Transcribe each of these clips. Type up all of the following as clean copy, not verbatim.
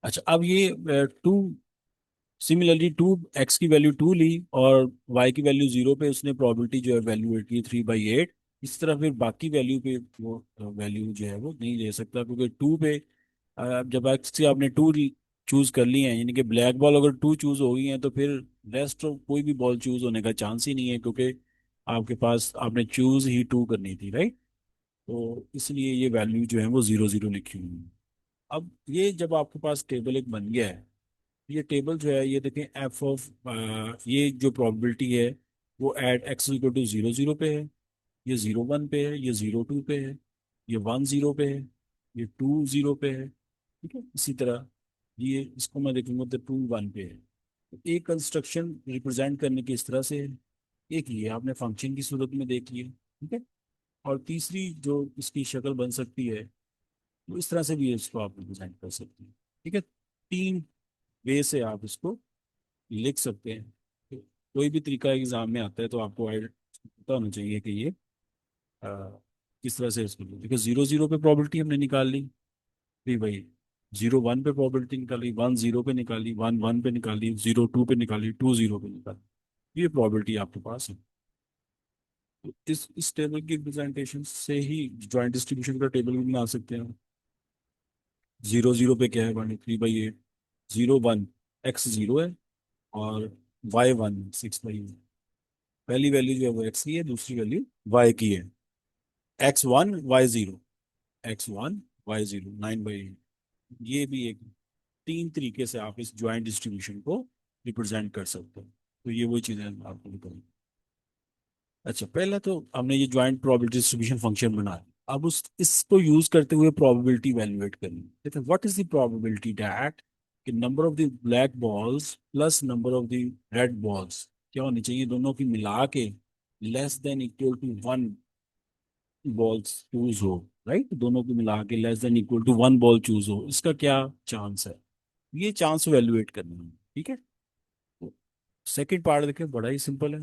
अच्छा, अब ये टू, सिमिलरली टू, एक्स की वैल्यू टू ली और वाई की वैल्यू जीरो पे उसने प्रोबेबिलिटी जो है वैल्यूएट की 3/8। इस तरह फिर बाकी वैल्यू पे वो वैल्यू जो है वो नहीं ले सकता, क्योंकि टू पे जब एक्स से आपने टू चूज कर लिए हैं, यानी कि ब्लैक बॉल अगर टू चूज हो गई हैं, तो फिर रेस्ट कोई भी बॉल चूज होने का चांस ही नहीं है, क्योंकि आपके पास आपने चूज ही टू करनी थी, राइट। तो इसलिए ये वैल्यू जो है वो जीरो जीरो लिखी हुई है। अब ये जब आपके पास टेबल एक बन गया है, ये टेबल जो है ये देखें, एफ ऑफ ये जो प्रोबेबिलिटी है वो at X equal to zero zero पे है, ये जीरो वन पे है, ये जीरो टू पे है, ये वन जीरो पे है, ये टू जीरो पे है। ठीक है, इसी तरह ये इसको मैं देखूंगा तो टू वन पे है। तो एक कंस्ट्रक्शन रिप्रेजेंट करने की इस तरह से है, एक ये आपने फंक्शन की सूरत में देख लिया। ठीक है, और तीसरी जो इसकी शक्ल बन सकती है, तो इस तरह से भी इसको आप रिप्रेजेंट कर सकते हैं। ठीक है, तीन वे से आप इसको लिख सकते हैं। तो कोई भी तरीका एग्जाम में आता है तो आपको पता होना चाहिए कि ये अ, किस तरह से इसको देखिए, जीरो जीरो पे प्रोबेबिलिटी हमने निकाल ली, फिर भाई जीरो वन पे प्रोबेबिलिटी निकाली, वन जीरो पे निकाली, वन वन पे निकाली, जीरो टू पे निकाली, टू जीरो पे निकाली, ये प्रोबेबिलिटी आपके पास है। तो इस टेबल की रिप्रेजेंटेशन से ही ज्वाइंट डिस्ट्रीब्यूशन का टेबल भी बना सकते हैं। जीरो जीरो पे क्या है, 1/3/8। जीरो वन, एक्स जीरो है, और वाई वन 6/8। पहली वैल्यू जो है वो एक्स की है, दूसरी वैल्यू वाई की है। x1 y0, x1 y0 9/8। ये भी एक, तीन तरीके से आप इस ज्वाइंट डिस्ट्रीब्यूशन को रिप्रेजेंट कर सकते हैं। तो ये वही चीजें मैं आपको बताऊँ। अच्छा, पहला तो हमने ये ज्वाइंट प्रोबेबिलिटी डिस्ट्रीब्यूशन फंक्शन बनाया। अब उस इसको यूज करते हुए प्रोबेबिलिटी वैल्यूएट करनी। देखो, what is the probability that कि number of the black balls plus number of the red balls क्या होनी चाहिए, दोनों की मिला के less than equal to one balls choose हो, राइट। दोनों को मिला के less than equal to one ball choose हो, इसका क्या चांस है, ये चांस वैल्यूएट करना है। ठीक है, तो सेकंड पार्ट देखिए, बड़ा ही सिंपल है।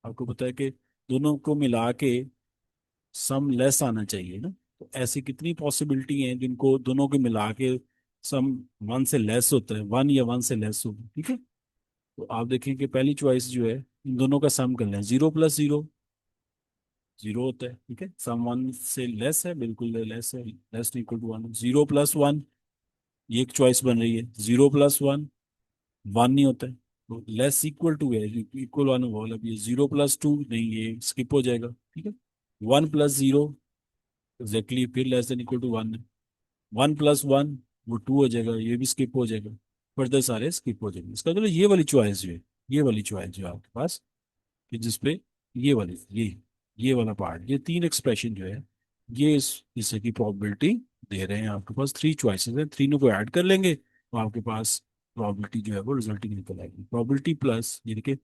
आपको पता है कि दोनों को मिला के सम लेस आना चाहिए ना। तो ऐसी कितनी पॉसिबिलिटी हैं जिनको दोनों को मिला के सम वन से लेस होता है, वन या वन से लेस हो। ठीक है, तो आप देखें कि पहली चॉइस जो है, इन दोनों का सम कर लें, जीरो प्लस जीरो जीरो होता है। ठीक है, सम वन से लेस है, बिल्कुल लेस है, less equal to one. Zero plus one, ये एक चॉइस बन रही है। जीरो प्लस वन, वन नहीं होता है, तो लेस इक्वल टू है, इक्वल वन होगा, मतलब ये जीरो प्लस टू नहीं, ये स्किप हो जाएगा। ठीक है, वन प्लस जीरो एग्जैक्टली फिर less than equal to one है। वन प्लस वन वो टू हो जाएगा, ये भी स्किप हो जाएगा, फर्दर सारे स्किप हो जाएंगे। इसका मतलब ये वाली चॉइस जो है, ये वाली चॉइस जो है आपके पास, कि जिसपे ये वाली ये वाला पार्ट, ये तीन एक्सप्रेशन जो है, ये इस हिस्से की प्रोबेबिलिटी दे रहे हैं। आपके पास थ्री चॉइसेस हैं, तीनों को ऐड कर लेंगे तो आपके पास प्रोबेबिलिटी जो है वो रिजल्टिंग निकल आएगी। प्रोबेबिलिटी प्लस ये देखिए,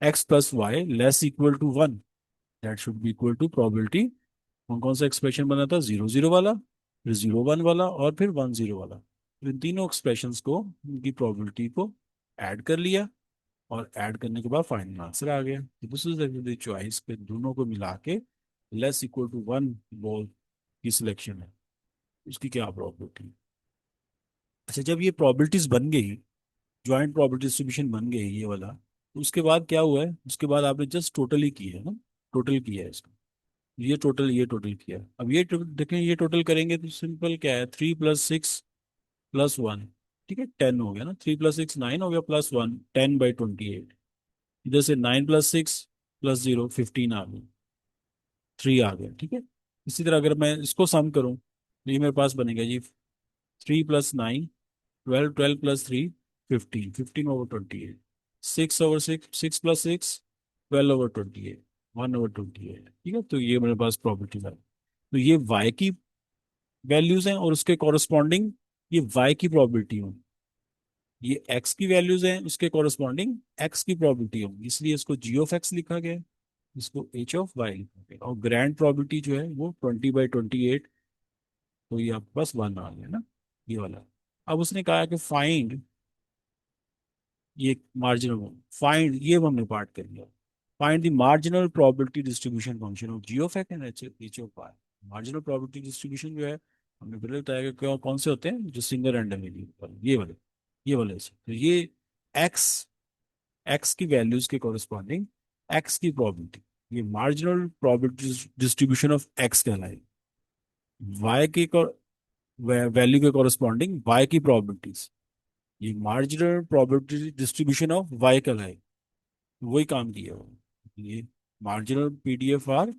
X plus Y less equal to one, that should be equal to probability. कौन कौन सा एक्सप्रेशन बना था, जीरो जीरो वाला, फिर जीरो वन वाला, और फिर वन जीरो वाला। तो इन तीनों एक्सप्रेशंस को, इनकी प्रोबेबिलिटी को ऐड कर लिया, और ऐड करने के बाद फाइनल आंसर आ गया। तो दिस इज द चॉइस पे दोनों को मिला के less equal to one ball की सिलेक्शन है, उसकी क्या प्रोबेबिलिटी। अच्छा, जब ये प्रोबेबिलिटीज बन गई, ज्वाइंट प्रोबेबिलिटी डिस्ट्रीब्यूशन बन गई ये वाला, तो उसके बाद क्या हुआ है, उसके बाद आपने जस्ट टोटल ही की है ना, टोटल किया है इसका, ये टोटल किया है। अब ये देखें, ये टोटल करेंगे तो सिंपल क्या है, 3 + 6 + 1, ठीक है, 10 हो गया ना। 3 + 6 9 हो गया, प्लस वन 10/28। इधर से 9 + 6 + 0 15 आ गया, थ्री आ गया। ठीक है, इसी तरह अगर मैं इसको सम करूं तो ये मेरे पास बनेगा जी, 3 + 9 12, 12 + 3 15, 15/28, 6/6, 6 + 6 12/28, 1/28। ठीक है, तो ये मेरे पास प्रॉपर्टी है। तो ये y की वैल्यूज हैं और उसके कॉरस्पॉन्डिंग ये y की प्रोबेबिलिटी होगी, ये x की वैल्यूज हैं उसके कॉरस्पॉन्डिंग x की प्रोबेबिलिटी होगी, इसलिए इसको g ऑफ x लिखा गया है, इसको h ऑफ y लिखा गया। और ग्रैंड प्रोबेबिलिटी जो है वो 20/28। तो ये आपके पास वन आ गया ना, ये वाला। अब उसने कहा कि फाइंड ये मार्जिनल, फाइंड ये हमने पार्ट कर लिया, find the marginal probability distribution function of g of x and h of y। Marginal probability distribution जो है हमने पहले बताया कि कौन से होते हैं जो सिंगल रैंडम वेरिएबल, ये वाले ऐसे। तो ये एक्स एक्स की वैल्यूज के कॉरेस्पॉन्डिंग एक्स की प्रोबेबिलिटी, ये marginal probability distribution of X कहलाएगी। वाई की वैल्यू के कॉरेस्पॉन्डिंग वाई की प्रोबेबिलिटीज, ये marginal probability distribution of Y कहलाएगी। वही काम किया वो, ये मार्जिनल पीडीएफ आर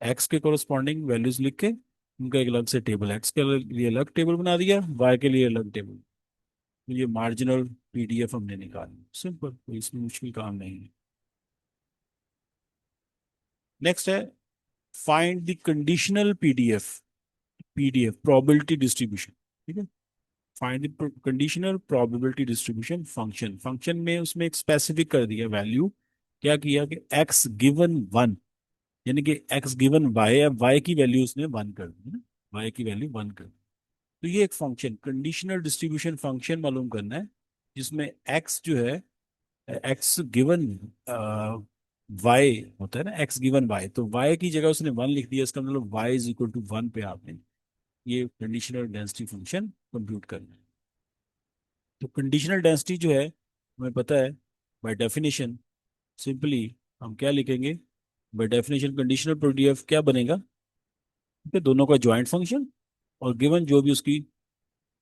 एक्स के कॉरेस्पॉन्डिंग वैल्यूज लिख के उनका एक अलग से टेबल, एक्स के लिए अलग टेबल बना दिया, वाई के लिए अलग टेबल। तो ये मार्जिनल पीडीएफ हमने निकाली, सिंपल, कोई इसमें मुश्किल काम नहीं है। नेक्स्ट है find the conditional PDF, PDF probability distribution. ठीक है, find the conditional probability distribution function, function में उसमें एक स्पेसिफिक कर दिया वैल्यू, क्या किया कि एक्स गिवन वन, यानी कि एक्स गिवन वाई, अब वाई की वैल्यू उसने वन कर दी ना, वाई की वैल्यू वन कर दी। तो ये एक फंक्शन कंडीशनल डिस्ट्रीब्यूशन फंक्शन मालूम करना है, जिसमें एक्स जो है, एक्स गिवन वाई होता है ना, एक्स गिवन वाई, तो वाई की जगह उसने वन लिख दिया, इसका मतलब Y is equal to one पे आपने ये कंडीशनल डेंसिटी फंक्शन कंप्यूट करना है। तो कंडीशनल डेंसिटी जो है हमें पता है, बाय डेफिनेशन सिंपली हम क्या लिखेंगे, बाय डेफिनेशन कंडीशनल पीडीएफ क्या बनेगा कि दोनों का ज्वाइंट फंक्शन और गिवन जो भी उसकी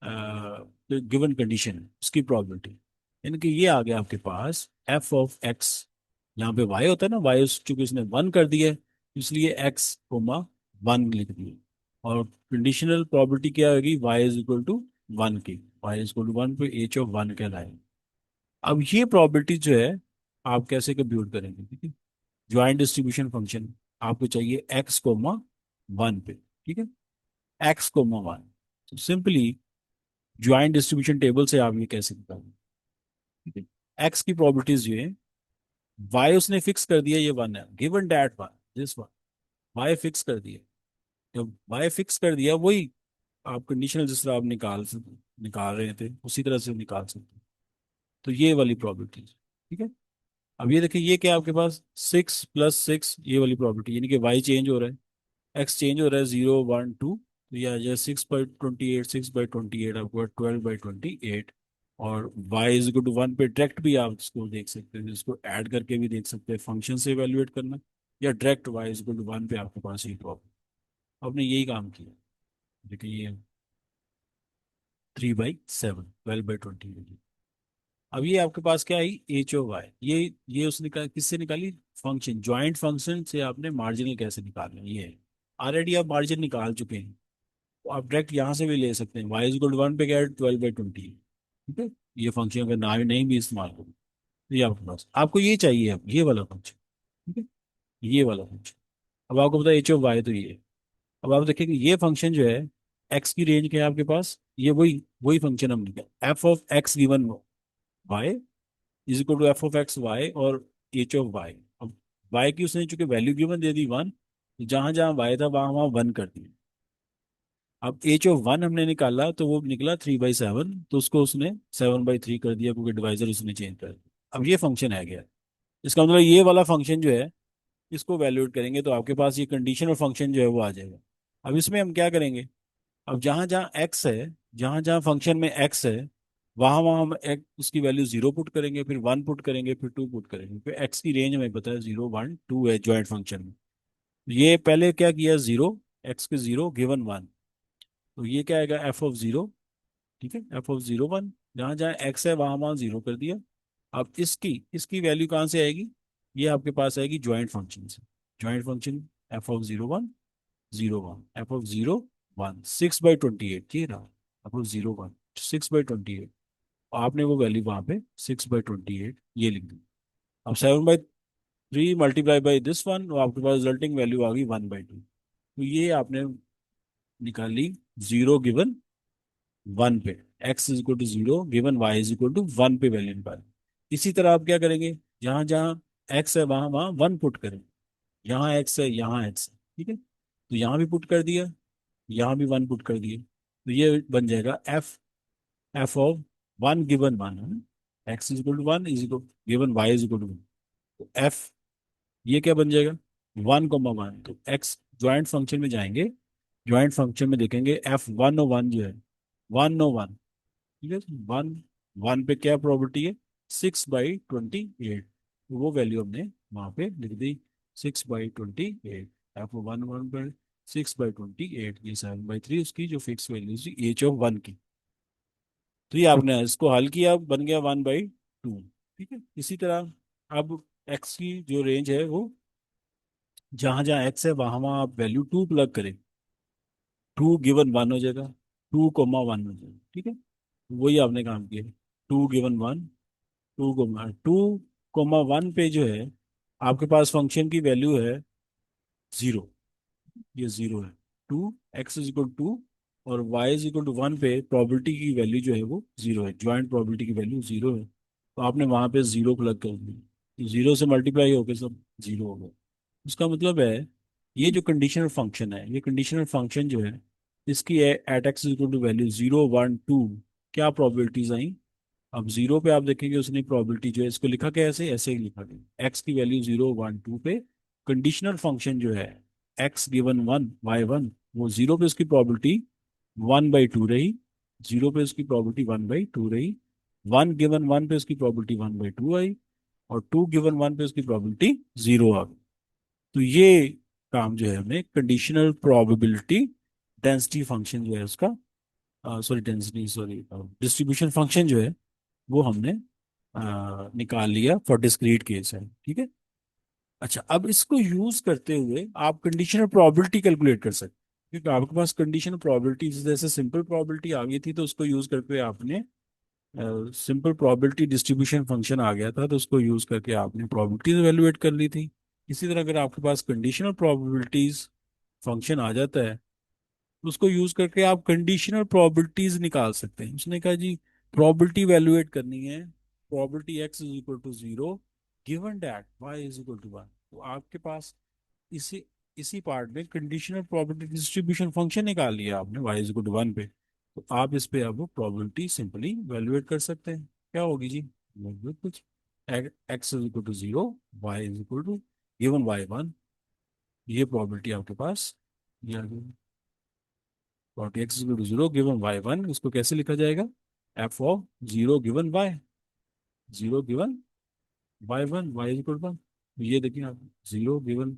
गिवन कंडीशन है उसकी प्रोबेबिलिटी, यानी कि ये आ गया आपके पास एफ ऑफ एक्स, यहाँ पे वाई होता है ना, वाई चूंकि उसने वन कर दिया है इसलिए एक्स कोमा वन लिख दिया, और कंडीशनल प्रोबेबिलिटी क्या होगी, Y is equal to one की, Y is equal to one पे एच ऑफ वन कहलाएगा। अब ये प्रोबेबिलिटी जो है आप कैसे कंप्यूट करेंगे, ठीक है, ज्वाइंट डिस्ट्रीब्यूशन फंक्शन आपको चाहिए एक्स कोमा वन पे, ठीक है, एक्स कोमा वन। तो सिंपली ज्वाइंट डिस्ट्रीब्यूशन टेबल से आप ये कह सकते हैं, ठीक है, एक्स की प्रोबेबिलिटीज ये है, वाई उसने फिक्स कर दिया ये वन है, given that one this one, Y fix कर दिया, जब वाई फिक्स कर दिया वही आप कंडीशनल जिस तरह आप निकाल रहे थे उसी तरह से निकाल सकते हैं। तो ये वाली प्रोबेबिलिटी, ठीक है। अब ये देखिए, ये क्या है आपके पास, सिक्स प्लस सिक्स, ये वाली प्रॉपर्टी, यानी कि वाई चेंज हो रहा है, एक्स चेंज हो रहा है, जीरो वन टू, तो ये आ जाए 6/28, 6/28 आपको 12/28, और Y is equal to one पे डायरेक्ट भी आप इसको देख सकते हैं, इसको ऐड करके भी देख सकते हैं, फंक्शन से इवेल्युएट करना, या direct Y is equal to one पे आपके पास ये प्रॉब्लम, आपने यही काम किया। देखिए ये 3/7, 12/28। अब ये आपके पास क्या आई, एच ओ वाई, ये उसने किससे निकाली, फंक्शन, ज्वाइंट फंक्शन से आपने मार्जिनल कैसे निकालना है, ये है। ऑलरेडी आप मार्जिन निकाल चुके हैं, तो आप डायरेक्ट यहाँ से भी ले सकते हैं, वाई इज वन पे क्या है, 12/20, ठीक है। ये फंक्शन अगर ना नहीं भी इस्तेमाल करो तो ये आपके पास, आपको ये चाहिए अब ये वाला फंक्शन, ठीक है, ये वाला फंक्शन। अब आपको पता है एच ऑफ वाई तो ये है। अब आप देखिए कि ये फंक्शन जो है, एक्स की रेंज क्या है आपके पास, ये वही वही फंक्शन हम लिखा, F of X given Y is equal to F of X Y और एच ऑफ वाई। अब वाई की उसने चूंकि वैल्यू गिवन दे दी वन, तो जहां जहां वाई था वहां वहां वन कर दिया। अब एच ऑफ वन हमने निकाला तो वो निकला 3/7, तो उसको उसने 7/3 कर दिया क्योंकि डिवाइजर उसने चेंज कर दिया। अब ये फंक्शन है गया, इसका मतलब ये वाला फंक्शन जो है इसको वैल्यूएट करेंगे तो आपके पास ये कंडीशनल फंक्शन जो है वो आ जाएगा। अब इसमें हम क्या करेंगे, अब जहां जहां एक्स है, जहां जहां फंक्शन में एक्स है वहां वहां हम एक उसकी वैल्यू जीरो पुट करेंगे, फिर वन पुट करेंगे, फिर टू पुट करेंगे, फिर एक्स की रेंज हमें पता है जीरो वन टू है ज्वाइंट फंक्शन में। ये पहले क्या किया, जीरो, एक्स के जीरो गिवन वन, तो ये क्या आएगा एफ ऑफ जीरो, ठीक है, एफ ऑफ जीरो वन, जहां जहां एक्स है वहां वहां जीरो कर दिया। अब इसकी इसकी वैल्यू कहाँ से आएगी, ये आपके पास आएगी ज्वाइंट फंक्शन से, joint function F of zero one, zero one, F of zero one, 6/28 ये रहा, एफ ऑफ जीरो वन 6/28, आपने वो वैल्यू वहां पे 6/28 ये लिख दी। अब 7/3 मल्टीप्लाई बाई दिस वन, और आपके पास रिजल्टिंग वैल्यू आ गई 1/2, तो ये आपने निकाली जीरो गिवन वन पे, X is equal to zero given Y is equal to one पे वैल्यू निकाली। इसी तरह आप क्या करेंगे, जहां जहां एक्स है वहां वहां वन पुट करें, यहाँ एक्स है यहाँ एक्स है, ठीक है, तो यहाँ भी पुट कर दिया, यहाँ भी वन पुट कर दिए, तो ये बन जाएगा F, F of one given one है ना, X is equal to one is equal given Y is equal to one, तो एफ ये क्या बन जाएगा, वन कोमा वन, तो एक्स ज्वाइंट फंक्शन में जाएंगे, ज्वाइंट फंक्शन में देखेंगे F101 जो है, 101, ठीक है, 1 पे क्या प्रॉपर्टी है, 6/28, वो वैल्यू हमने वहां पे लिख दी, 6/28, F101 पर 6/28, ये 7/3 उसकी जो फिक्स वैल्यू थी H(1) की। तो ये आपने इसको हल किया, बन गया 1/2, ठीक है। इसी तरह अब x की जो रेंज है वो, जहां जहां x है वहां वहां आप वैल्यू 2 प्लग करें, 2 गिवन 1 हो जाएगा, 2,1 हो जाएगा, ठीक है। वही आपने काम किया, 2 गिवन 1, 2,1 पे जो है आपके पास फंक्शन की वैल्यू है 0, ये 0 है, 2x = 2 और y = 1 पे प्रॉबिलिटी की वैल्यू जो है वो 0 है, ज्वाइंट प्रॉबिलिटी की वैल्यू 0 है, तो आपने वहां पे 0 प्लग कर दिया, तो 0 से मल्टीप्लाई होकर सब 0 हो गया। उसका मतलब है ये जो कंडीशनल फंक्शन है, ये कंडीशनल फंक्शन जो है, इसकी एट x = वैल्यू 0, 1, 2 क्या प्रॉबिलिटीज आई। अब 0 पे आप देखेंगे उसने प्रॉबिलिटी जो है, इसको लिखा क्या, ऐसे ऐसे ही लिखा गया, x की वैल्यू 0, 1, 2 पे कंडीशनल फंक्शन जो है x(1) y(1), वो 0 पे उसकी प्रॉबिलिटी 1/2 रही, 0 पे उसकी प्रॉबिलिटी 1/2 रही, 1 गिवन 1 पे उसकी प्रॉबिलिटी 1/2 आई, और 2 गिवन 1 पे उसकी प्रॉबिलिटी 0 आ गई। तो ये काम जो है हमें कंडीशनल प्रोबेबिलिटी डेंसिटी फंक्शन जो है उसका, sorry density, sorry distribution function जो है वो हमने निकाल लिया फॉर डिस्क्रीट केस है, ठीक है। अच्छा, अब इसको यूज करते हुए आप कंडीशनल प्रोबेबिलिटी कैलकुलेट कर सकते हैं, क्योंकि आपके पास कंडीशनल प्रोबेबिलिटी जैसे सिंपल प्रोबेबिलिटी आ गई थी, तो उसको यूज करके आपने सिंपल प्रोबेबिलिटी डिस्ट्रीब्यूशन फंक्शन आ गया था, तो उसको यूज करके आपने प्रोबेबिलिटीज एवेलुएट कर ली थी। इसी तरह अगर आपके पास कंडीशनल प्रोबेबिलिटीज फंक्शन आ जाता है, तो उसको यूज करके आप कंडीशनल प्रोबेबिलिटीज निकाल सकते हैं। उसने कहा जी प्रोबेबिलिटी एवेलुएट करनी है, probability x = 0 given that y = 1, तो आपके पास इसी इसी पार्ट में कंडीशनल प्रोबेबिलिटी डिस्ट्रीब्यूशन फंक्शन निकाल लिया आपने y = 1 पे, तो आप इस पे अब प्रोबेबिलिटी सिंपली वैल्यूएट कर सकते हैं। क्या होगी जी, बिल्कुल कुछ, x = 0, y गिवन y1, ये प्रोबेबिलिटी आपके पास, ये आ गई। प्रोबेबिलिटी x = 0 गिवन y1, इसको कैसे लिखा जाएगा, f(0 given y), 0 given y1, y = 1। ये देखिए आप, 0 गिवन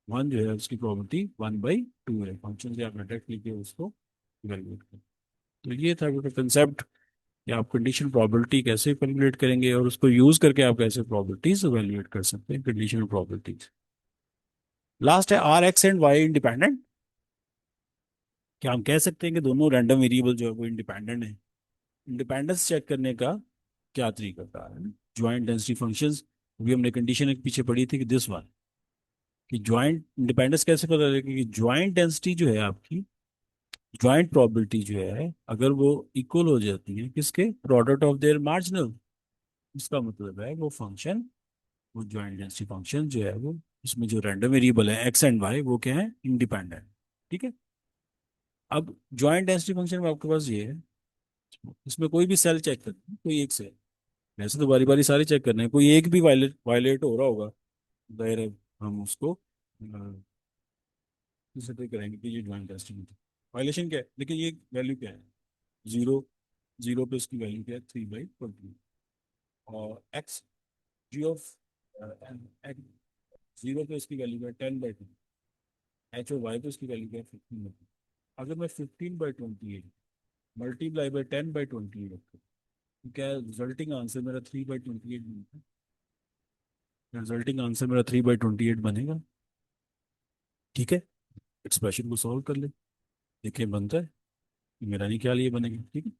1 जो है उसकी प्रॉपर्टी 1/2 है, फंक्शन से आप डायरेक्ट लेके उसको इवेलुएट करें। तो ये था आपका कंसेप्ट कि आप कंडीशन प्रोबेबिलिटी कैसे कैलकुलेट करेंगे, और उसको यूज करके आप कैसे प्रोबेबिलिटीज इवेलुएट कर सकते हैं, कंडीशनल प्रोबेबिलिटीज। लास्ट है are X and Y independent. क्या हम कह सकते हैं कि दोनों रैंडम वेरिएबल जो है वो इंडिपेंडेंट है। इंडिपेंडेंस चेक करने का क्या तरीका है, ज्वाइंट डेंसिटी फंक्शंस, भी हमने कंडीशन एक पीछे पढ़ी थी कि दिस वन, कि ज्वाइंट इंडिपेंडेंस कैसे पता लगेगा, कि ज्वाइंट डेंसिटी जो है आपकी, ज्वाइंट प्रोबेबिलिटी जो है अगर वो इक्वल हो जाती है किसके, प्रोडक्ट ऑफ देयर मार्जिनल, इसका मतलब है वो फंक्शन, वो ज्वाइंट डेंसिटी फंक्शन जो है वो, उसमें जो रैंडम वेरिएबल है एक्स एंड वाई वो क्या है, इंडिपेंडेंट, ठीक है। अब ज्वाइंट डेंसिटी फंक्शन में आपके पास ये है, इसमें कोई भी सेल चेक करते हैं, कोई एक सेल, वैसे तो बारी बारी सारे चेक करने हैं, कोई एक भी वायलेट वायलेट हो रहा होगा, दायरे हम उसको कंसिडर करेंगे कि ये ज्वाइंट डेंसिटी वायलेशन क्या है, लेकिन ये वैल्यू क्या है, 0, 0 पे उसकी वैल्यू क्या है, 3/20, और एक्स जी ऑफ 0 पे उसकी वैल्यू क्या है, 10/2, एच और वाई पे उसकी वैल्यू क्या है, 15। अगर मैं 15/28 मल्टीप्लाई बाई 10/28 रखूँ, तो क्या रिजल्टिंग आंसर मेरा 3/28 बनता है, रिजल्टिंग आंसर मेरा 3/28 बनेगा, ठीक है। एक्सप्रेशन को सॉल्व कर ले, देखिए बनता है, मेरा नहीं ख्याल ये बनेगा, ठीक है।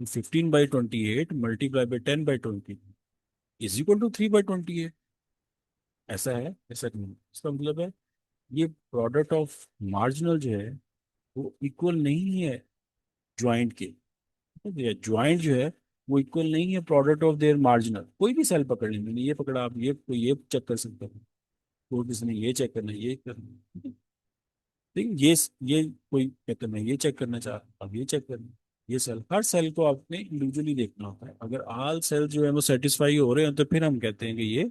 15/28 multiply by 10/20 is equal to 3/28, ऐसा है, ऐसा नहीं, इसका मतलब है ये प्रोडक्ट ऑफ मार्जिनल जो है वो इक्वल नहीं है ज्वाइंट के, ज्वाइंट जो है वो इक्वल नहीं है प्रोडक्ट ऑफ देयर मार्जिनल। कोई भी सेल पकड़ लें, मैंने ये पकड़ा, आप ये चेक कर सकते हो, तो किसी ने ये चेक करना है, ये करना है, ठीक है, ये कोई चेक करना है, ये चेक करना चाह, अब ये चेक करना है, ये सेल, हर सेल को आपने इंडिविजुअली देखना होता है। अगर ऑल सेल जो है वो सेटिस्फाई हो रहे हैं, तो फिर हम कहते हैं कि ये,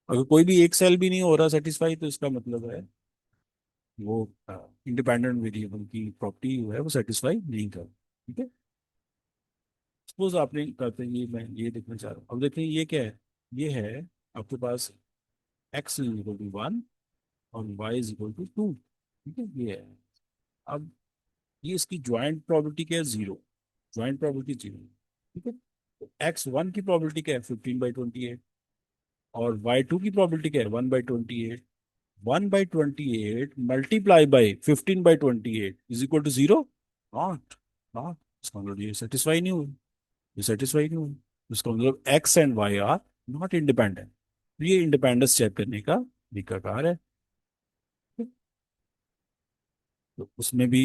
अगर कोई भी एक सेल भी नहीं हो रहा सेटिस्फाई, तो इसका मतलब है वो इंडिपेंडेंट वेरिएबल की प्रॉपर्टी जो है वो सेटिस्फाई नहीं कर, ठीक है। सपोज आपने कहते हैं ये, मैं ये देखना चाह रहा हूँ, अब देखें ये क्या है, ये है आपके पास x इज इक्वल टू 1 और y इज इक्वल टू 2, ठीक है, ये है। अब ये इसकी ज्वाइंट प्रोबेबिलिटी क्या है, जीरो, ज्वाइंट प्रोबेबिलिटी जीरो, ठीक है। तो x1 की प्रोबेबिलिटी क्या है, 15/28, और y2 की प्रोबेबिलिटी क्या है, 1/28। 1/28 multiply by 15/28 is equal to zero, not, not, इसका मतलब ये सेटिस्फाई नहीं हुई, ये सेटिस्फाई नहीं हुई, इसका मतलब X and Y are not independent. ये इंडिपेंडेंस चेक करने का तरीकाकार है। तो उसमें भी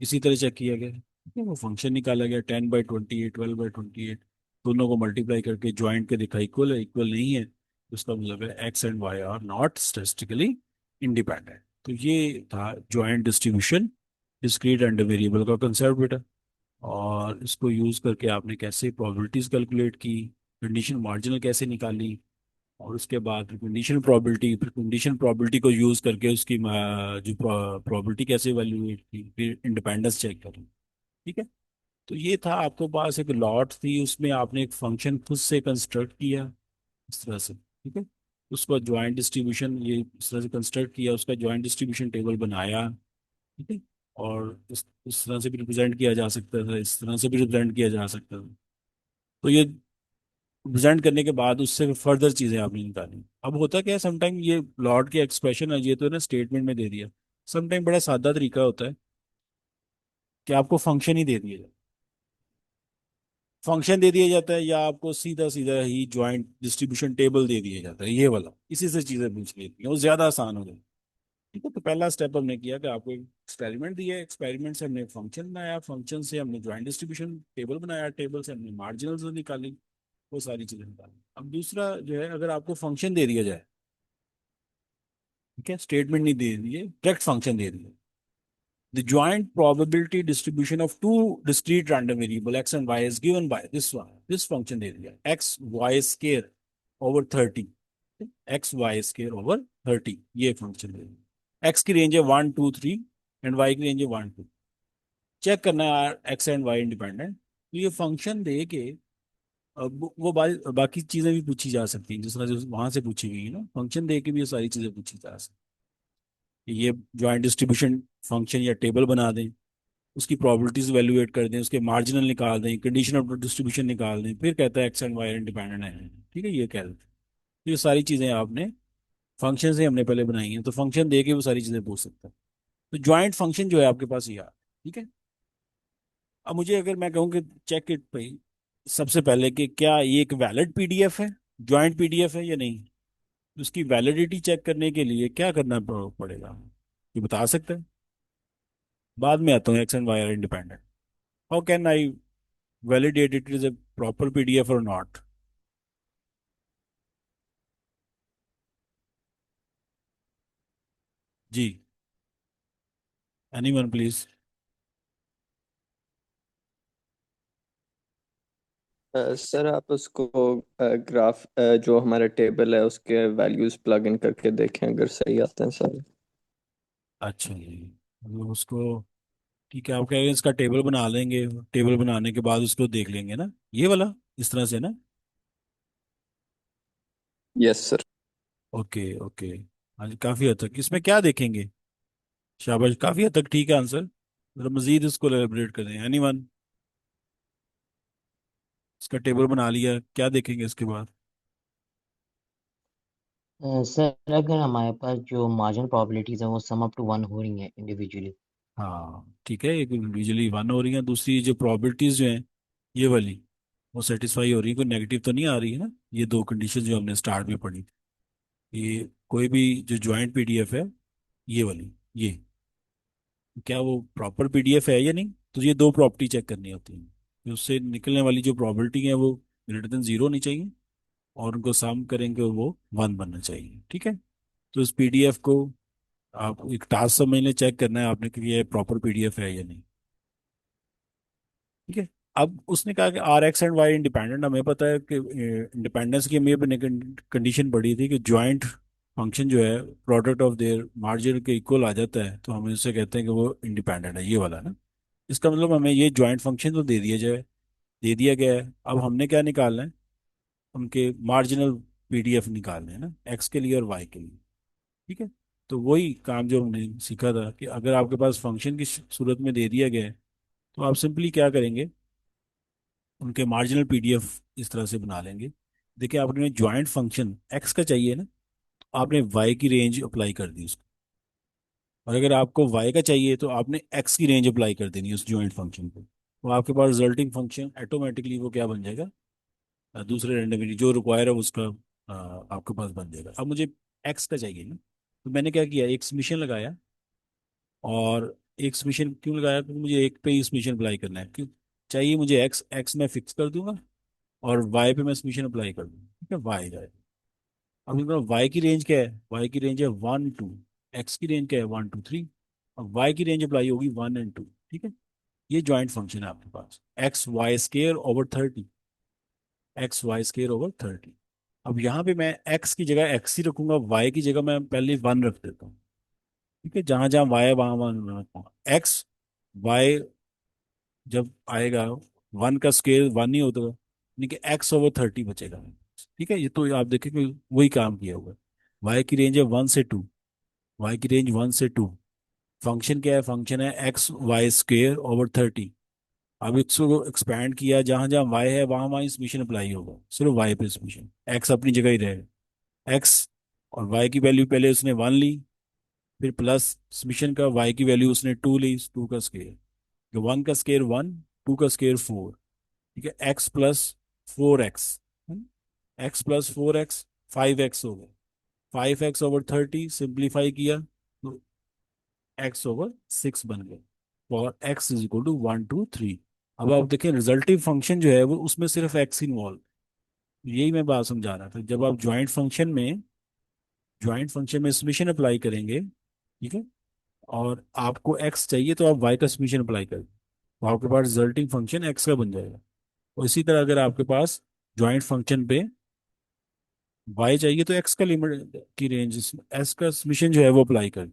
इसी तरह चेक किया गया, ठीक है, वो फंक्शन निकाला गया 10/28, 12/28, दोनों को मल्टीप्लाई करके ज्वाइंट के देखा इक्वल है, इक्वल नहीं है, तो उसका मतलब है X and Y are not statistically independent. तो ये था joint distribution discrete and variable का कंसेप्ट बेटा। और इसको यूज करके आपने कैसे प्रोबेबिलिटीज कैलकुलेट की, कंडीशन मार्जिनल कैसे निकाली, और उसके बाद कंडीशन प्रोबेबिलिटी, फिर कंडीशन प्रोबेबिलिटी को यूज करके उसकी जो प्रोबेबिलिटी कैसे इवैल्यूएट की, फिर इंडिपेंडेंस चेक करी, ठीक है। तो ये था, आपके पास एक लॉट थी, उसमें आपने एक फंक्शन खुद से कंस्ट्रक्ट किया इस तरह से, ठीक है। उसका ज्वाइंट डिस्ट्रीब्यूशन ये इस तरह से कंस्ट्रक्ट किया, उसका ज्वाइंट डिस्ट्रीब्यूशन टेबल बनाया, ठीक है। और इस तरह से भी रिप्रेजेंट किया जा सकता था, इस तरह से भी रिप्रेजेंट किया जा सकता था। तो ये प्रेजेंट करने के बाद उससे फर्दर चीजें आपने निकाली। अब होता क्या है, समटाइम ये लॉर्ड के एक्सप्रेशन है, ये तो ना स्टेटमेंट में दे दिया, समटाइम बड़ा सादा तरीका होता है कि आपको फंक्शन ही दे दिया जाए, फंक्शन दे दिया जाता है, या आपको सीधा सीधा ही ज्वाइंट डिस्ट्रीब्यूशन टेबल दे दिया जाता है, ये वाला, इसी से चीजें पूछ लेती हैं, वो ज्यादा आसान हो जाए, ठीक है। तो पहला स्टेप हमने किया कि आपको एक एक्सपेरिमेंट दिया, एक्सपेरिमेंट से हमने फंक्शन बनाया, फंक्शन से हमने ज्वाइंट डिस्ट्रीब्यूशन टेबल बनाया, टेबल से हमने मार्जिनल निकाली, वो सारी चीजें निकाली। अब दूसरा जो है, अगर आपको फंक्शन दे दिया जाए, ठीक है, स्टेटमेंट नहीं दे दिए, डायरेक्ट फंक्शन दे दिए, the joint probability distribution of two discrete random variable X and Y is given by this one, this function दे दिया, X Y square over 30, X Y square over 30, ये फंक्शन दे दिया, x की range है 1 2 3 and Y की range है 1 2, check करना है एक्स एंड वाई इंडिपेंडेंट, तो ये फंक्शन दे के अब वो बाकी चीजें भी पूछी जा सकती हैं, जिस तरह से वहां से पूछी गई है ना, फंक्शन दे के भी ये सारी चीजें पूछी जा सकती हैं। ये ज्वाइंट डिस्ट्रीब्यूशन फंक्शन या टेबल बना दें, उसकी प्रोबेबिलिटीज वैल्यूएट कर दें, उसके मार्जिनल निकाल दें, कंडीशन ऑफ डिस्ट्रीब्यूशन निकाल दें, फिर कहता है एक्स एंड वाई इंडिपेंडेंट है, ठीक है, ये कह देते हैं। तो ये सारी चीजें आपने फंक्शन से हमने पहले बनाई हैं, तो फंक्शन दे के वो सारी चीजें पूछ सकता है। तो ज्वाइंट फंक्शन जो है आपके पास ये आ, ठीक है। अब मुझे अगर मैं कहूँ कि चेक इट भाई, सबसे पहले कि क्या ये एक वैलिड पीडीएफ है, ज्वाइंट पीडीएफ है या नहीं, उसकी वैलिडिटी चेक करने के लिए क्या करना पड़ेगा, ये बता सकते हैं। बाद में आता हूँ, X and Y are independent, how can I validate it is a proper PDF और नॉट। जी, एनीवन प्लीज। सर आप उसको ग्राफ जो हमारा टेबल है उसके वैल्यूज प्लग इन करके देखें अगर सही आते हैं सर। अच्छा जी, मतलब उसको, ठीक है, आप कह रहे हैं इसका टेबल बना लेंगे, टेबल बनाने के बाद उसको देख लेंगे ना, ये वाला, इस तरह से ना। Yes sir. ओके ओके, हाँ जी, काफी हद तक इसमें क्या देखेंगे, शाबाश, काफी हद तक ठीक है आंसर, मतलब मजीद इसको एलिब्रेट करें, एनीवन, इसका टेबल बना लिया, क्या देखेंगे इसके बाद। सर अगर हमारे पास जो मार्जिनल प्रोबेबिलिटीज है वो सम अप टू 1 हो रही हैं इंडिविजुअली। हाँ ठीक है, एक यूजुअली 1 हो रही है, दूसरी जो प्रोबेबिलिटीज जो हैं ये वाली, वो सेटिस्फाई हो रही है, कोई नेगेटिव तो नहीं आ रही है ना, ये दो कंडीशन जो हमने स्टार्ट में पढ़ी थी, ये कोई भी जो ज्वाइंट पीडीएफ है, ये वाली, ये क्या वो प्रॉपर पीडीएफ है या नहीं, तो ये दो प्रॉपर्टी चेक करनी होती है, तो उससे निकलने वाली जो प्रॉपर्टी है वो ग्रेटर देन जीरो होनी चाहिए, और उनको सम करेंगे वो 1 बनना चाहिए, ठीक है। तो इस पीडीएफ को आप एक टास्क समझ लें, चेक करना है आपने कि ये प्रॉपर पीडीएफ है या नहीं, ठीक है। अब उसने कहा कि are X and Y independent, हमें पता है कि इंडिपेंडेंस की हमें कंडीशन पड़ी थी कि ज्वाइंट फंक्शन जो है प्रोडक्ट ऑफ देयर मार्जिन के इक्वल आ जाता है, तो हम इसे कहते हैं कि वो इंडिपेंडेंट है, ये वाला ना। इसका मतलब हमें ये जॉइंट फंक्शन तो दे दिया जाए, दे दिया गया है। अब हमने क्या निकालना है, उनके मार्जिनल पीडीएफ निकालने हैं ना, एक्स के लिए और वाई के लिए। ठीक है, तो वही काम जो हमने सीखा था कि अगर आपके पास फंक्शन की सूरत में दे दिया गया है, तो आप सिंपली क्या करेंगे, उनके मार्जिनल पीडीएफ इस तरह से बना लेंगे। देखिए, आपने ज्वाइंट फंक्शन एक्स का चाहिए ना, तो आपने वाई की रेंज अप्लाई कर दी उसको, और अगर आपको वाई का चाहिए तो आपने एक्स की रेंज अप्लाई कर देनी है उस ज्वाइंट फंक्शन को। तो आपके पास रिजल्टिंग फंक्शन ऑटोमेटिकली वो क्या बन जाएगा, दूसरे रेंडम जो रिक्वायर है उसका आपके पास बन जाएगा। अब मुझे एक्स का चाहिए ना, तो मैंने क्या किया, एक सबमिशन लगाया। और एक सबमिशन क्यों लगाया, क्योंकि मुझे एक पे ही सबमिशन अप्लाई करना है, क्यों चाहिए मुझे एक्स, एक्स मैं फिक्स कर दूंगा और वाई पे मैं सबमिशन अप्लाई कर दूंगा। ठीक है, वाई जाए। अब वाई की रेंज क्या है, वाई की रेंज है 1 2, एक्स की रेंज क्या है 1 2 3, और वाई की रेंज अप्लाई होगी 1 और 2। ठीक है, ये ज्वाइंट फंक्शन है आपके पास, X Y square over 30, X Y square over 30। अब यहाँ पे मैं एक्स की जगह एक्स ही रखूंगा, वाई की जगह मैं पहले 1 रख देता हूँ। ठीक है, जहां जहां वाई है वहां वन रखूंगा। एक्स वाई जब आएगा, 1 का स्केयर 1 ही होता है, यानी कि एक्स ओवर 30 बचेगा। ठीक है, ये तो आप देखें कि वही काम किया हुआ है। वाई की रेंज है 1 से 2, वाई की रेंज 1 से 2। फंक्शन क्या है, फंक्शन है एक्स वाई स्केयर ओवर 30। अब इसको एक्सपैंड किया, जहां जहां वाई है वहां वहां समीशन अप्लाई होगा, सिर्फ वाई पे समीशन, एक्स अपनी जगह ही रहेगा। एक्स और वाई की वैल्यू पहले उसने 1 ली, फिर प्लस समीशन का वाई की वैल्यू उसने 2 ली, 2 का स्केयर, 1 का स्केयर 1, 2 का स्केयर 4। ठीक है, x+4x, x+4x 5x हो गया, 5x ओवर 30 सिंप्लीफाई किया तो x/6 बन गया, और x = 1 2 3। अब आप देखें रिजल्टिव फंक्शन जो है वो उसमें सिर्फ x इन्वॉल्व, यही मैं बात समझा रहा था। जब आप ज्वाइंट फंक्शन में समीशन अप्लाई करेंगे, ठीक है, और आपको x चाहिए तो आप y का समीशन अप्लाई करें, तो आपके पास रिजल्टिंग फंक्शन x का बन जाएगा। और इसी तरह अगर आपके पास ज्वाइंट फंक्शन पे y चाहिए तो x का लिमिट की रेंज, s का समीशन जो है वो अप्लाई कर।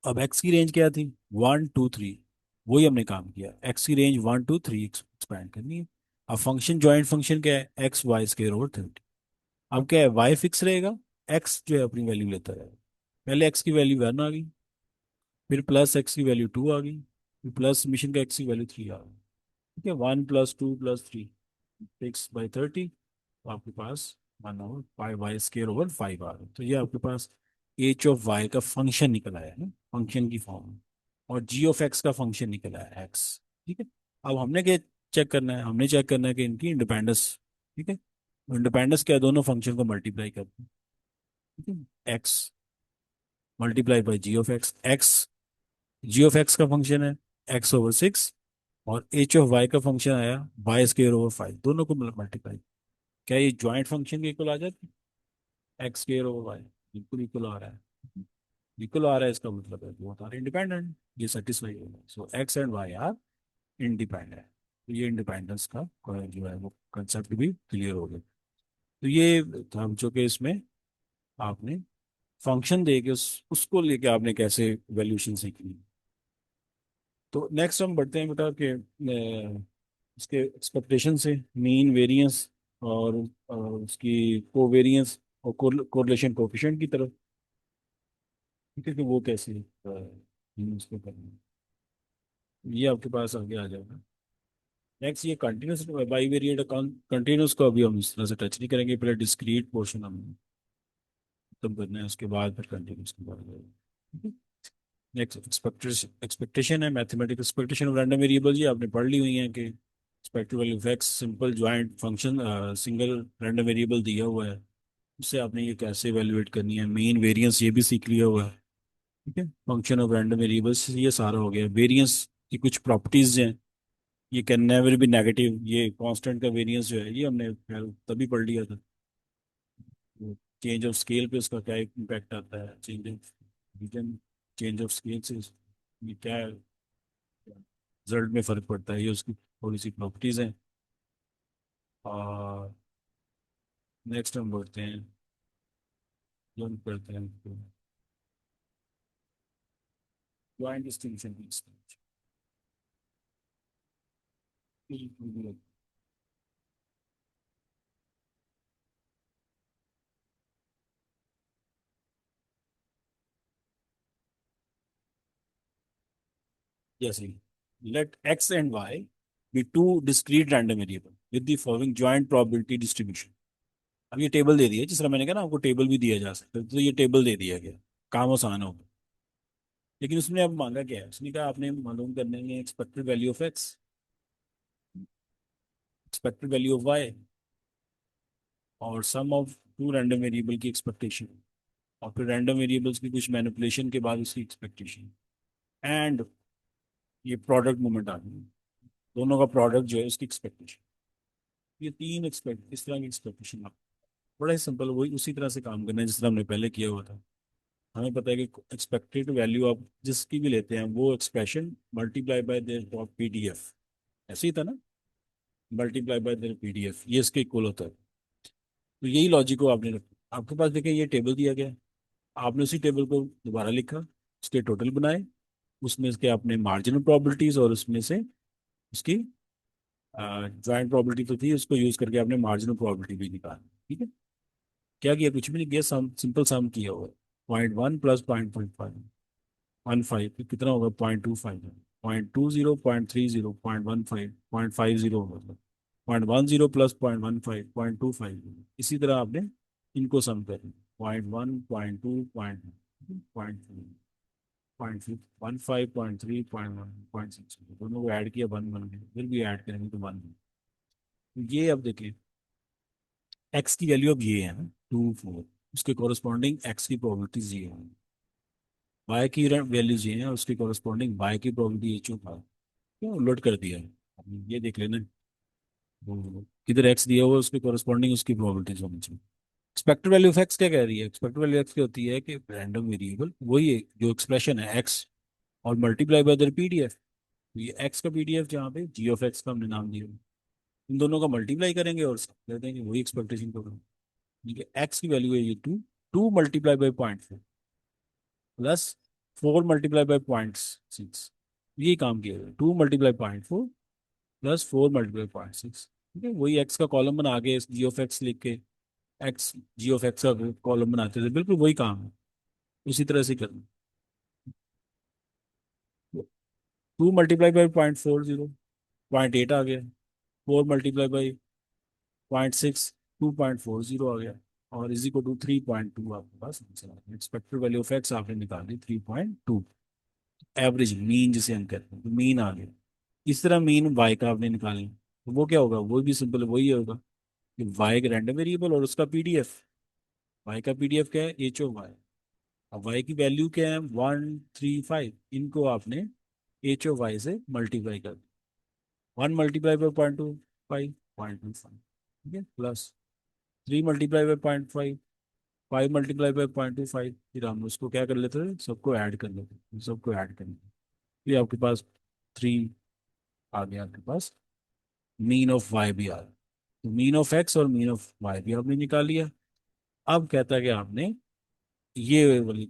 अब x की रेंज क्या थी, 1 2 3, वही हमने काम किया, x की रेंज 1 2 3 एक्सपैंड करनी है। अब फंक्शन ज्वाइंट फंक्शन क्या है, x वाई स्केयर ओवर 30। अब क्या है, y फिक्स रहेगा, x जो है अपनी वैल्यू लेता रहेगा। पहले x की वैल्यू 1 आ गई, फिर प्लस x की वैल्यू 2 आ गई, फिर प्लस मिशन का x की वैल्यू 3 आ गई। ठीक है, 1 + 2 + 3 6/30, तो आपके पास 1/5y स्केयर ओवर 5 आ गया। तो ये आपके पास एच ऑफ वाई का फंक्शन निकल आया है ना, फंक्शन की फॉर्म में। और जी ऑफ एक्स का फंक्शन निकल आया एक्स। ठीक है, अब हमने क्या चेक करना है, हमने चेक करना है कि इनकी इंडिपेंडेंस। ठीक है, इंडिपेंडेंस क्या है, दोनों फंक्शन को मल्टीप्लाई करते हैं। ठीक है, X multiply by G of X, X G of X का फंक्शन है x/6, और एच ऑफ वाई का फंक्शन आया y² ओवर 5, दोनों को मल्टीप्लाई। क्या ये ज्वाइंट फंक्शन के इक्वल आ जाती है, x² ओवर 5 बिल्कुल इक्वल आ रहा है, इक्वल आ रहा है, इसका मतलब है बोथ आर इंडिपेंडेंट, ये सेटिस्फाई होगा। So X and Y are independent. तो ये इंडिपेंडेंस का जो है वो कंसेप्ट भी क्लियर हो गया। तो ये था जो कि इसमें आपने फंक्शन दे के उसको लेके आपने कैसे वैल्यूशन सीखनी। तो नेक्स्ट हम बढ़ते हैं बेटा कि इसके एक्सपेक्टेशन से मीन वेरिएंस और उसकी कोवेरियंस और कोरिलेशन कोफिशिएंट की तरफ। ठीक है, कि वो कैसे उसको करना है, ये आपके पास आगे आ जाएगा। नेक्स्ट ये कंटिन्यूस बाई वेरिएट कंटिन्यूस को अभी हम इस तरह से टच नहीं करेंगे, पहले डिस्क्रीट पोर्शन हम खत्म करना है, उसके बाद फिर कंटिन्यूस के बारे में। नेक्स्ट एक्सपेक्टेशन है, mathematical expectation of random variable, ये आपने पढ़ ली हुई है कि expected value effects simple joint function single random variable दिया हुआ है, उससे आपने ये कैसे इवेलुएट करनी है, मेन वेरिएंस ये भी सीख लिया हुआ है। ठीक है, फंक्शन ऑफ रैंडम वेरिएबल्स ये सारा हो गया। वेरिएंस की कुछ प्रॉपर्टीज हैं, ये कैन नेवर बी नेगेटिव, ये कांस्टेंट का वेरिएंस जो है ये हमने खैर तभी पढ़ लिया था। चेंज ऑफ स्केल पे उसका क्या इम्पैक्ट आता है, change of origin, change of scale से ये क्या रिजल्ट में फर्क पड़ता है, ये उसकी थोड़ी सी प्रॉपर्टीज हैं। और नेक्स्ट हम बढ़ते हैं जो करते हैं ज्वाइंट डिस्ट्रीब्यूशन की Yes, let x and y be two discrete random variable with the following joint probability distribution. अब ये टेबल दे दिया, जिस तरह मैंने कहा ना आपको टेबल भी दिया जा सकता है, तो ये टेबल दे दिया गया, काम आसान हो गया। लेकिन उसने अब मांगा क्या है, उसने कहा आपने मालूम करने में expected value of X, expected value of Y और sum of two random variable की एक्सपेक्टेशन और फिर रैंडम वेरिएबल्स की कुछ मैनिपुलेशन के बाद उसकी एक्सपेक्टेशन एंड ये प्रोडक्ट मूवमेंट आ गई, दोनों का प्रोडक्ट जो है उसकी एक्सपेक्टेशन। ये तीन एक्सपेक्ट इस तरह की एक्सपेक्टेशन आप बड़ा ही सिंपल वही उसी तरह से काम करना है जिस तरह हमने पहले किया हुआ था। हमें पता है कि एक्सपेक्टेड वैल्यू आप जिसकी भी लेते हैं वो expression multiply by there PDF, ऐसे ही था ना, मल्टीप्लाई बाय देयर पीडीएफ, ये इसके इक्वल होता है। तो यही लॉजिक को आपने रखा, आपके पास देखें ये टेबल दिया गया है, आपने उसी टेबल को दोबारा लिखा, उसके टोटल बनाए, उसमें इसके आपने मार्जिनल प्रोबेबिलिटीज और उसमें से उसकी ज्वाइंट प्रोबेबिलिटी तो थी, उसको यूज करके आपने मार्जिनल प्रोबेबिलिटी भी निकाली। ठीक है, क्या किया, कुछ भी नहीं किया, सम सिंपल सम किया हुआ है। 0.1 प्लस 0.5 15 कितना होगा, 0.25, 0.20, 0.30, 0.15, 0.50 होगा, 0.10 प्लस 0.15 0.25। इसी तरह आपने इनको सम करें, 0.1 0.2 0.15 0.3 0.1 0.6, दोनों को ऐड किया 1 बन गया, फिर भी ऐड करेंगे तो 1। ये अब देखिए एक्स की वैल्यू अब ये है ना 2 4, उसके कॉरस्पॉन्डिंग एक्स की प्रोबेबिलिटीज ये है, वाई की वैल्यूज ये हैं, उसके कॉरस्पॉन्डिंग वाई की प्रोबेबिलिटी ये चुका, क्यों उलट कर दिया है। अब ये देख लेना, किधर एक्स दिया हुआ है उसके कॉरस्पॉन्डिंग उसकी प्रोबेबिलिटीज होनी चाहिए। एक्सपेक्टेड वैल्यू ऑफ एक्स क्या कह रही है, एक्सपेक्टेड वैल्यू एक्स क्या होती है कि रैंडम वेरिएबल वही है जो एक्सप्रेशन है एक्स और मल्टीप्लाई बाय दर पीडीएफ, ये एक्स का पीडीएफ जहाँ पे जी ऑफ एक्स का हमने नाम दिया, इन दोनों का मल्टीप्लाई करेंगे और कहते हैं कि वही एक्सपेक्टेशन करो। ठीक है, एक्स की वैल्यू है ये 2, 2 multiply by 0.4 plus 4 multiply by 0.6, यही काम किया है, 2 मल्टीप्लाई 0.4 प्लस 4 मल्टीप्लाई 0.6। ठीक है, वही एक्स का कॉलम बना के जी ऑफ एक्स लिख के एक्स जी ऑफ एक्स का कॉलम बनाते थे, बिल्कुल वही काम है, उसी तरह से करना। 2 मल्टीप्लाई बाई 0.40 0.8 आ गया, 4 मल्टीप्लाई बाई 0.6 2.40 आ गया, और इज इक्वल टू 3.2 आपके पास आंसर आ गया। एक्सपेक्टेड वैल्यू ऑफ एक्स आपने निकाल दी 3.2, एवरेज मीन जिसे हम कहते हैं, तो मीन आ गया। इस तरह मीन वाई का आपने निकालें तो वो क्या होगा, वो भी सिंपल वही होगा कि वाई एक रैंडम वेरिएबल और उसका पीडीएफ, वाई का पीडीएफ क्या है एच ओ वाई, अब वाई की वैल्यू क्या है 135, इनको आपने एच ओ वाई से मल्टीप्लाई कर, 1 मल्टीप्लाई बाई 0.25 0.25, ठीक है, plus 3 multiply by 0.5 5 multiply by 0.25, फिर हम उसको क्या कर लेते हैं, सबको ऐड कर लेते हैं, सबको ऐड कर लेते हैं, फिर आपके पास 3 आ गया, आपके पास मीन ऑफ वाई भी आ गया। तो मीन ऑफ एक्स और मीन ऑफ वाई भी आपने निकाल लिया। अब कहता है कि आपने ये वाली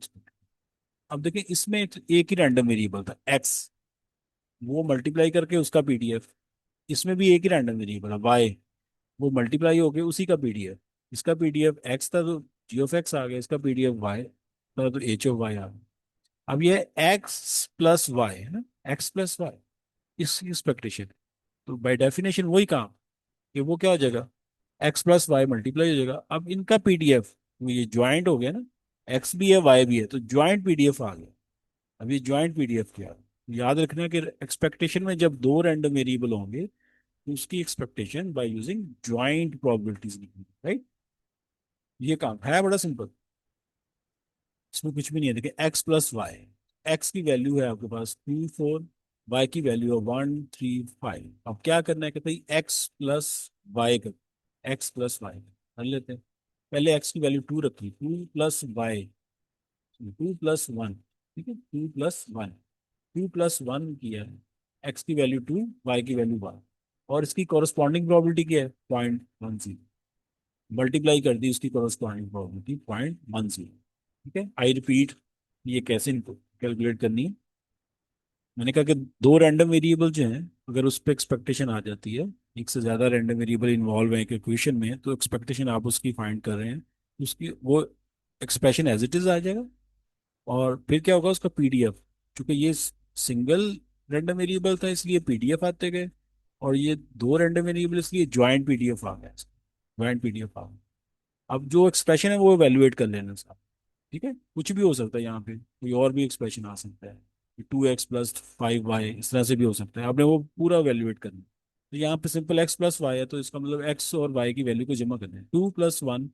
अब देखिए इसमें एक ही रैंडम वेरिएबल था एक्स, वो मल्टीप्लाई करके उसका पीडीएफ, इसमें भी एक ही रैंडम वेरिएबल है वाई, वो मल्टीप्लाई हो गया उसी का पीडीएफ, इसका पीडीएफ एक्स था तो जी ऑफ एक्स आ गया, इसका पीडीएफ वाई था तो एच ऑफ वाई आ गया। अब ये एक्स प्लस वाई है ना, एक्स प्लस वाई इस एक्सपेक्टेशन, तो बाय डेफिनेशन वही काम कि वो क्या हो जाएगा, एक्स प्लस वाई मल्टीप्लाई हो जाएगा। अब इनका पीडीएफ ये ज्वाइंट हो गया ना, एक्स भी है वाई भी है, तो ज्वाइंट पीडीएफ आ गया। अब ये ज्वाइंट पीडीएफ क्या है, याद रखना कि एक्सपेक्टेशन में जब दो रैंडम वेरिएबल होंगे तो उसकी expectation by using joint probabilities लिखनी, राइट। ये काम है बड़ा सिंपल, इसमें कुछ भी नहीं है। देखिए एक्स प्लस वाई, एक्स की वैल्यू है आपके पास 2 4, वाई की वैल्यू है 1 3 5। अब क्या करना है, कहते हैं एक्स प्लस वाई कर, एक्स प्लस वाई कर लेते हैं। पहले एक्स की वैल्यू 2 रखी, 2 प्लस वाई 2 प्लस 1, ठीक है, 2 प्लस 1, 2 प्लस 1 किया है, एक्स की वैल्यू 2 वाई की वैल्यू 1, और इसकी कॉरस्पॉन्डिंग प्रोबेबिलिटी क्या है 0.10। मल्टीप्लाई कर दी उसकी कॉरस्पॉन्डिंग प्रोबेबिलिटी 0.10। ठीक है, आई रिपीट, ये कैसे इनको कैलकुलेट करनी है। मैंने कहा कि दो रैंडम वेरिएबल जो हैं अगर उस पर एक्सपेक्टेशन आ जाती है, एक से ज्यादा रैंडम वेरिएबल इन्वॉल्व है एक इक्वेशन में, तो एक्सपेक्टेशन आप उसकी फाइंड कर रहे हैं, उसकी वो एक्सप्रेशन एज इट इज आ जाएगा। और फिर क्या होगा उसका पीडीएफ, क्योंकि ये सिंगल रैंडम वेरिएबल था इसलिए पीडीएफ आते गए, और ये दो रैंडम वेरिएबल इसलिए ज्वाइंट पीडीएफ आ गया, ज्वाइंट पीडीएफ आ गया। अब जो एक्सप्रेशन है वो एवेल्युएट कर लेना साहब। ठीक है, कुछ भी हो सकता है, यहाँ पे कोई और भी एक्सप्रेशन आ सकता है, 2x + 5y इस तरह से भी हो सकता है, आपने वो पूरा एवेल्युएट करना है। तो यहाँ पे सिंपल x + y है, तो इसका मतलब x और y की वैल्यू को जमा करना है। 2+1,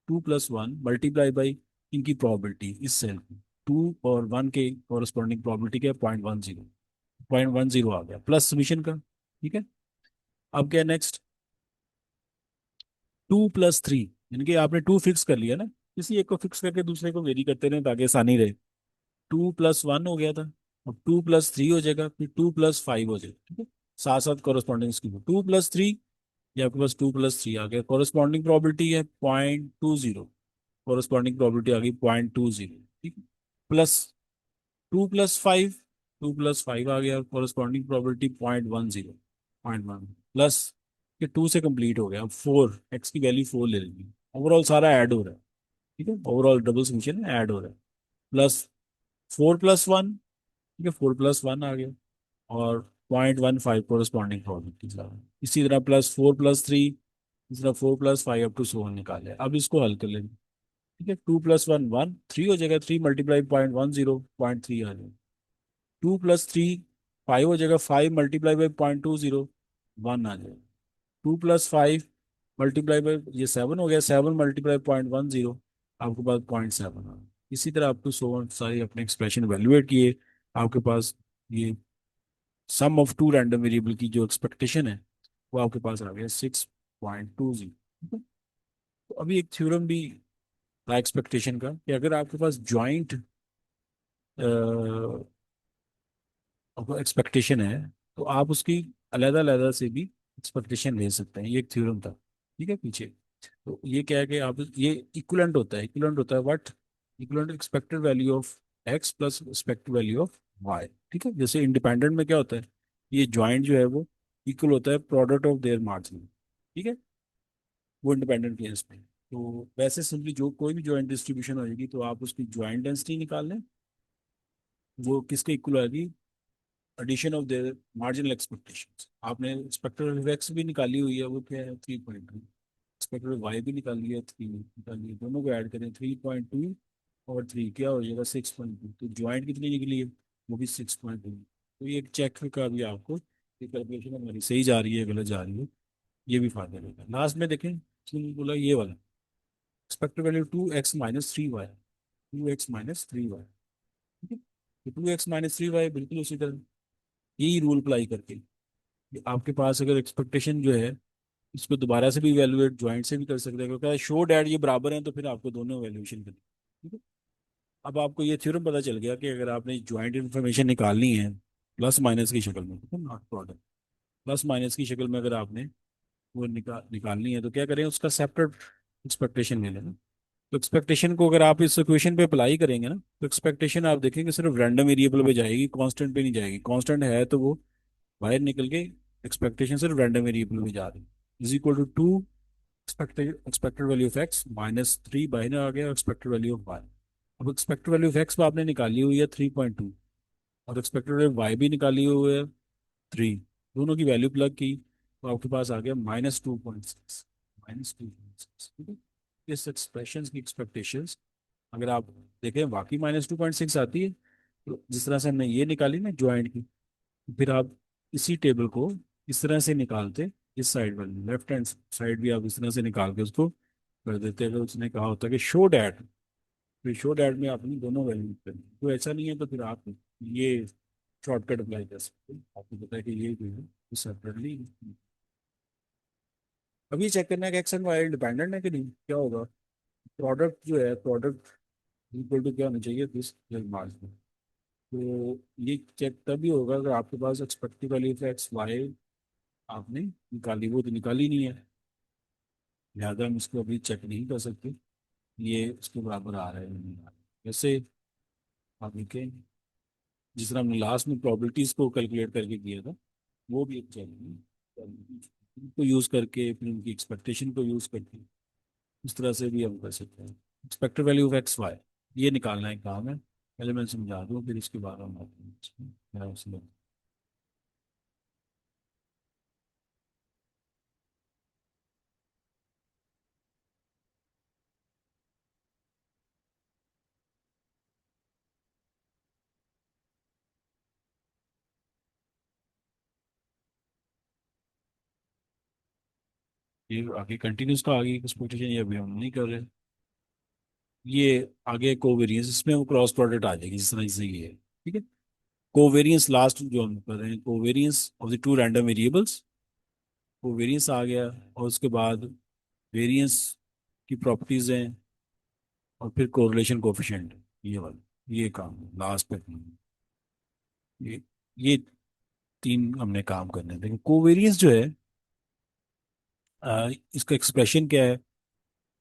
2+1 मल्टीप्लाई बाई इनकी प्रोबेबिलिटी इस सेल की, 2 और 1 के कॉरस्पॉन्डिंग प्रोबेबिलिटी क्या है, 0.10, 0.10 आ गया प्लस समीशन का। ठीक है, अब क्या नेक्स्ट, 2+3, यानी कि आपने 2 फिक्स कर लिया ना, किसी एक को फिक्स करके दूसरे को वेरी करते रहे ताकि आसानी रहे। 2+1 हो गया था, अब 2+3 हो जाएगा, फिर 2+5 हो जाएगा। ठीक है, साथ साथ कॉरस्पॉन्डिंग की 2+3, ये आपके पास 2+3 आ गया, कॉरस्पॉन्डिंग प्रोबेबिलिटी है 0.20, कॉरस्पॉन्डिंग प्रोबेबिलिटी आ गई 0.20। ठीक है, प्लस 2+5, 2+5 आ गया, कॉरस्पॉन्डिंग प्रोबेबिलिटी 0.10, 0.1 प्लस, ये 2 से कंप्लीट हो गया। अब 4, एक्स की वैल्यू 4 ले लेंगे, ओवरऑल सारा ऐड हो रहा है। ठीक है, ओवरऑल डबल समीशन ऐड हो रहा है, प्लस 4+1, ठीक है 4+1 आ गया, और 0.15 कोरस्पॉन्डिंग प्रोबेबिलिटी। इसी तरह +4+3, इस तरह 4+5 अप टू 7 निकाले। अब इसको हल कर लेंगे। ठीक है, 2+1 1, 3 हो जाएगा, 3 मल्टीप्लाई 0.10, 0.3 आ जाएगा। 2+3 5 हो जाएगा, 5 मल्टीप्लाई बाई 0.20, 1 आ जाएगा। 2+5 मल्टीप्लाई बाई, ये 7 हो गया, 7 मल्टीप्लाई 0.10, आपके पास 0.7 आ गया। इसी तरह आपको सो सारी अपने एक्सप्रेशन वैल्यूएट किए, आपके पास ये सम ऑफ टू रैंडम वेरिएबल की जो एक्सपेक्टेशन है वो आपके पास आ गया 6.20। तो अभी एक थ्योरम भी था एक्सपेक्टेशन का, कि अगर आपके पास ज्वाइंट एक्सपेक्टेशन है तो आप उसकी अलग अलग से भी एक्सपेक्टेशन ले सकते हैं, ये एक थ्योरम था। ठीक है, पीछे तो ये क्या है कि आप ये इक्विवेलेंट होता है, इक्विवेलेंट होता है what, equivalent expected value of X plus expected value of Y. ठीक है, जैसे इंडिपेंडेंट में क्या होता है, ये ज्वाइंट जो है वो इक्वल होता है प्रोडक्ट ऑफ देयर मार्जिन। ठीक है, वो इंडिपेंडेंट केस में, तो वैसे सिंपली जो कोई भी ज्वाइंट डिस्ट्रीब्यूशन होगी तो आप उसकी ज्वाइंट डेंसिटी निकाल लें, वो किसके इक्वल आएगी, addition of their marginal expectations. आपने एक्सपेक्टेड एक्स भी निकाली हुई है, वो क्या है 3.2, एक्सपेक्टेड वाई भी निकाल लिया 3 निकालिए, दोनों को ऐड करें 3.2 और 3 क्या हो जाएगा 6.2, तो ज्वाइंट कितनी निकली है, वो भी 6.2। तो ये एक चेक का भी आपको, ये कैलकुलेशन हमारी सही जा रही है गलत जा रही है, ये भी फायदा देगा। लास्ट में देखें इसने बोला ये वाला, expected value 2x - 3y, 2x - 3y। ठीक है, तो 2x - 3y बिल्कुल उसी तरह यही रूल अप्लाई करके, कि आपके पास अगर एक्सपेक्टेशन जो है इसको दोबारा से भी इवेलुएट ज्वाइंट से भी कर सकते हैं, क्योंकि शो डैट ये बराबर हैं, तो फिर आपको दोनों वैल्यूएशन करनी। ठीक है, अब आपको ये थ्योरम पता चल गया कि अगर आपने ज्वाइंट इन्फॉर्मेशन निकालनी है प्लस माइनस की शक्ल में, ठीक है, नॉट प्रोडक्ट, प्लस माइनस की शक्ल में अगर आपने वो निकालनी है तो क्या करें, उसका सेपरेट एक्सपेक्टेशन ले लेना। तो एक्सपेक्टेशन को अगर आप इस इक्वेशन पे अप्लाई करेंगे ना, तो एक्सपेक्टेशन आप देखेंगे सिर्फ रैंडम वेरिएबल पे जाएगी, कांस्टेंट पे नहीं जाएगी। कांस्टेंट है तो वो बाहर निकल के एक्सपेक्टेशन सिर्फ रैंडम वेरिएबल में जा रही है। Is equal to 2 expected expected value of X -3 बाहर आ गया एक्सपेक्टेड वैल्यू ऑफ वाई। अब एक्सपेक्टेड वैल्यू ऑफ एक्स आपने निकाली हुई है 3.2, और एक्सपेक्टेड वैल्यू वाई भी निकाली हुई है 3, दोनों की वैल्यू प्लग की तो आपके पास आ गया -2.6, -2.6। ठीक है, इस एक्सप्रेशन की एक्सपेक्टेशंस अगर आप देखें वाकई -2.6 आती है, तो जिस तरह से हमने ये निकाली ना ज्वाइंट की, फिर आप इसी टेबल को इस तरह से निकालते, इस साइड वाली लेफ्ट हैंड साइड भी आप इस तरह से निकाल के उसको कर देते। अगर उसने कहा होता कि शो डैट, फिर शो डैट में आपने दोनों वैल्यू करें, तो ऐसा नहीं है, तो फिर आप ये शॉर्टकट अप्लाई कर सकते हैं। आपको पता है कि ये जो है सेपरेटली। अब ये चेक करना है कि एक्स एंड वाई डिपेंडेंट है कि नहीं, क्या होगा, प्रोडक्ट जो है प्रोडक्ट इक्वल टू क्या होना चाहिए, दिस मार्जिन। तो ये चेक तभी होगा अगर आपके पास expected value of X Y आपने निकाली, वो तो निकाली नहीं है। लिहाजा हम इसको अभी चेक नहीं कर सकते ये उसके बराबर आ रहा है या नहीं आ रहा है। वैसे आगे के जिस तरह हमने लास्ट में प्रोबेबिलिटीज को कैलकुलेट करके किया था वो भी एक चेक को यूज करके फिर उनकी एक्सपेक्टेशन को यूज करके इस तरह से भी हम कर सकते हैं। Expected value of X Y ये निकालना एक काम है, पहले मैं समझा दूँ फिर इसके बाद हम आते हैं इसमें। मेरा उसमें ये आगे कंटिन्यूस का आगे एक्सपेक्टेशन ये अभी हम नहीं कर रहे। ये आगे कोवेरियंस इसमें वो क्रॉस प्रोडक्ट आ जाएगी जिस तरह से ये है, ठीक है। कोवेरियंस लास्ट जो हम कर रहे हैं covariance of the two random variables, covariance आ गया और उसके बाद वेरियंस की प्रॉपर्टीज हैं और फिर कोरिलेशन कोफिशिएंट ये वाला ये काम लास्ट पे ये ये तीन हमने काम करने हैं। देखिए कोवेरियंस जो है इसका एक्सप्रेशन क्या है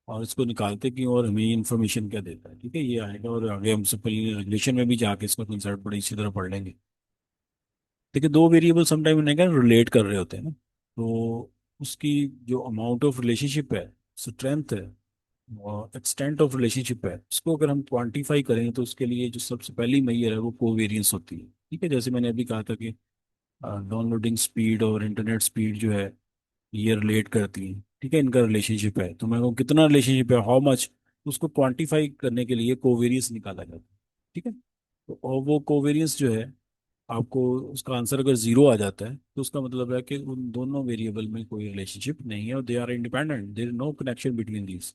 और इसको निकालते क्यों और हमें इंफॉर्मेशन क्या देता है, ठीक है। ये आएगा और आगे हम सिंपल रेगुलेशन में भी जाके इसका कंसेप्ट बड़ी इसी तरह पढ़ लेंगे। देखिए दो वेरिएबल समटाइम उन्हें क्या रिलेट कर रहे होते हैं ना, तो उसकी जो अमाउंट ऑफ रिलेशनशिप है, स्ट्रेंथ है और एक्सटेंट ऑफ रिलेशनशिप है, उसको अगर हम क्वांटिफाई करें तो उसके लिए जो सबसे पहली मैयर है वो कोवेरियंस होती है, ठीक है। जैसे मैंने अभी कहा था कि डाउनलोडिंग स्पीड और इंटरनेट स्पीड जो है ये रिलेट करती है, ठीक है। इनका रिलेशनशिप है तो मैं कहूँ कितना रिलेशनशिप है हाउ मच, उसको क्वांटिफाई करने के लिए कोवेरियंस निकाला जाता है, ठीक है। तो और वो कोवेरियंस जो है आपको उसका आंसर अगर जीरो आ जाता है तो उसका मतलब है कि उन दोनों वेरिएबल में कोई रिलेशनशिप नहीं है और they are independent, there is no connection between these.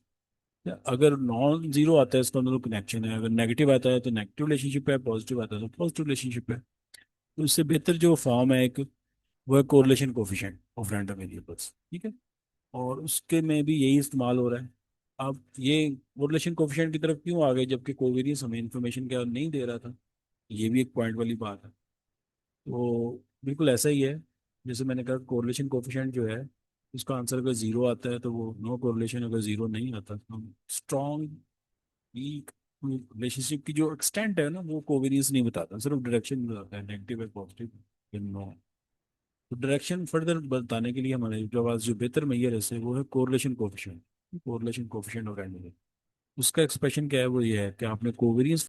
अगर नॉन जीरो आता है इसका मतलब कनेक्शन है, अगर नेगेटिव आता है तो नेगेटिव रिलेशनशिप है, पॉजिटिव आता है तो पॉजिटिव रिलेशनशिप है। तो इससे बेहतर जो फॉर्म है एक वो है correlation coefficient of random variables, ठीक है। और उसके में भी यही इस्तेमाल हो रहा है। अब ये कोरिलेशन कोफिशिएंट की तरफ क्यों आ गए जबकि कोवेरियंस हमें इन्फॉर्मेशन क्या नहीं दे रहा था, ये भी एक पॉइंट वाली बात है। तो बिल्कुल ऐसा ही है जैसे मैंने कहा कोरिलेशन कोफिशिएंट जो है उसका आंसर अगर जीरो आता है तो वो नो कोरिलेशन, अगर जीरो नहीं आता तो स्ट्रॉन्ग वीक रिलेशनशिप की जो एक्सटेंट है ना वो कोवेरियंस नहीं बताता, सिर्फ डायरेक्शन बताता है नेगेटिव है पॉजिटिव नो। तो डायरेक्शन फर्दर बताने के लिए हमारे जो पास जो बेहतर मैयर है वो है correlation coefficient, correlation coefficient of random. उसका एक्सप्रेशन क्या है वो ये है कि आपने कोवेरियंस